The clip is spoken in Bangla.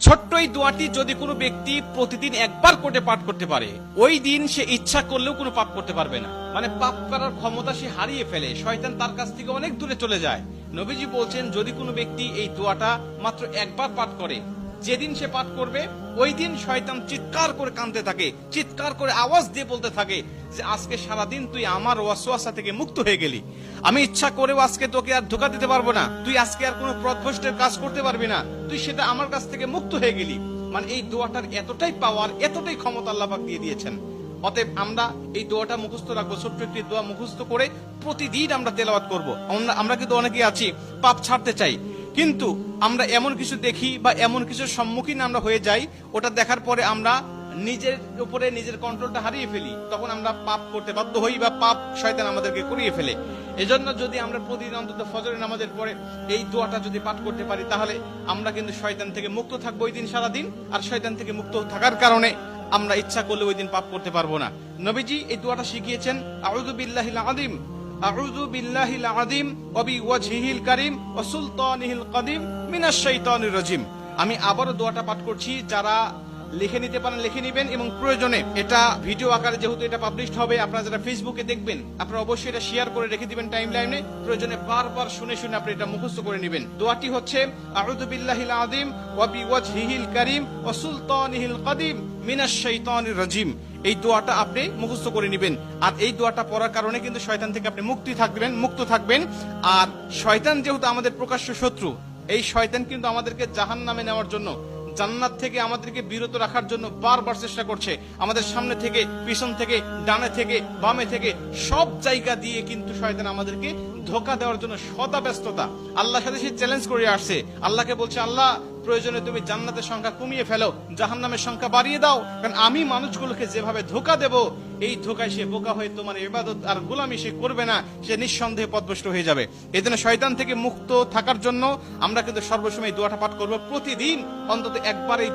ছোট্ট এই দোয়াটি যদি কোনো ব্যক্তি প্রতিদিন একবার করে পাঠ করতে পারে, ওই দিন সে ইচ্ছা করলেও কোনো পাপ করতে পারবে না। মানে পাপ করার ক্ষমতা সে হারিয়ে ফেলে, শয়তান তার কাছ থেকে অনেক দূরে চলে যায়। নবীজি বলছেন, যদি কোনো ব্যক্তি এই দোয়াটা মাত্র একবার পাঠ করে, যেদিন সে পাঠ করবে ওই দিন শয়তান চিৎকার করে কাঁদতে থাকে, চিৎকার করে আওয়াজ দিয়ে বলতে থাকে যে আজকে সারাদিন তুই আমার ওয়াসওয়াসা থেকে মুক্ত হয়ে গেলি, আমি ইচ্ছা করেও আজকে তোকে আর ধোঁকা দিতে পারবো না, তুই আজকে আর কোনো পথভ্রষ্টের কাজ করতে পারবি না, তুই সেটা আমার কাছ থেকে মুক্ত হয়ে গেলি। মানে এই দোয়াটার এতটাই পাওয়ার, এতটাই ক্ষমতা আল্লাহ পাক দিয়ে দিয়েছেন। অতএব আমরা এই দোয়াটা মুখস্থ রাখবো, ছোট্ট একটি দোয়া মুখস্থ করে প্রতিদিন আমরা তেলাওয়াত করব। আমরা কিন্তু অনেকেই আছি পাপ ছাড়তে চাই, কিন্তু আমরা এমন কিছু দেখি বা এমন কিছুর সম্মুখীন আমরা হয়ে যাই, ওটা দেখার পরে আমরা নিজের উপরে নিজের কন্ট্রোলটা হারিয়ে ফেলি, তখন আমরা পাপ করতে বাধ্য হই বা পাপ শয়তান আমাদেরকে করিয়ে ফেলে। এজন্য যদি আমরা প্রতিদিন অন্তত ফজরের নামাজের পরে এই দোয়াটা যদি পাঠ করতে পারি, তাহলে আমরা কিন্তু শয়তান থেকে মুক্ত থাকবো ওই দিন সারাদিন। আর শয়তান থেকে মুক্ত থাকার কারণে আমরা ইচ্ছা করলে ওই দিন পাপ করতে পারবো না। নবীজি এই দোয়াটা শিখিয়েছেন, আউযু বিল্লাহিল আযীম, আউযু বিল্লাহিল আযীম ওয়া বিওয়াজহিল কারীম ওয়া সুলতানিহিল কাদিম মিনাশ শাইতানির রাজিম। আমি আবারও দোয়াটা পাঠ করছি, যারা লিখে নিতে পারেন লিখে নিবেন, এবং প্রয়োজনে এটা ভিডিও আকারে যেহেতু এটা পাবলিশড হবে, আপনারা যারা ফেসবুকে দেখবেন আপনারা অবশ্যই এটা শেয়ার করে রেখে দিবেন টাইম লাইনে, প্রয়োজনে বারবার শুনে শুনে আপনি এটা মুখস্থ করে নেবেন। দোয়াটি হচ্ছে, আউযু বিল্লাহিল আযীম ওয়া বিওয়াজহিল কারীম ওয়া সুলতানিহিল কাদিম মিনাশ শাইতানির রাজিম। এই দোয়াটা আপনি মুখস্থ করে নেবেন, আর এই দোয়াটা পড়ার কারণে কিন্তু শয়তান থেকে আপনি মুক্ত থাকবেন। আর শয়তান যেহেতু আমাদের প্রকাশ্য শত্রু, এই শয়তান কিন্তু আমাদেরকে জাহান্নামে নেওয়ার জন্য, জান্নাত থেকে আমাদেরকে বিরত রাখার জন্য বারবার চেষ্টা করছে। আমাদের সামনে থেকে, পিছন থেকে, ডানে থেকে, বামে থেকে, সব জায়গা দিয়ে কিন্তু শয়তান আমাদেরকে ধোঁকা দেওয়ার জন্য সদা ব্যস্ততা। আল্লাহর সাথে সে চ্যালেঞ্জ করে আসছে, আল্লাহকে বলছে, আল্লাহ প্রয়োজনে তুমি জান্নাতের সংখ্যা কমিয়ে ফেলো, জাহান্নামের সংখ্যা বাড়িয়ে দাও, কারণ আমি মানুষগুলোকে যেভাবে ধোঁকা দেব, এই ধোঁকায় সে বোকা হয়ে তোমার ইবাদত আর গোলামি সে করবে না, সে নিঃসন্দেহে পথভ্রষ্ট হয়ে যাবে। এই জন্য শয়তান থেকে মুক্ত থাকার জন্য আমরা কিন্তু সর্বসময় দোয়াটা পাঠ করবো, প্রতিদিন অন্তত একবার এই দোয়া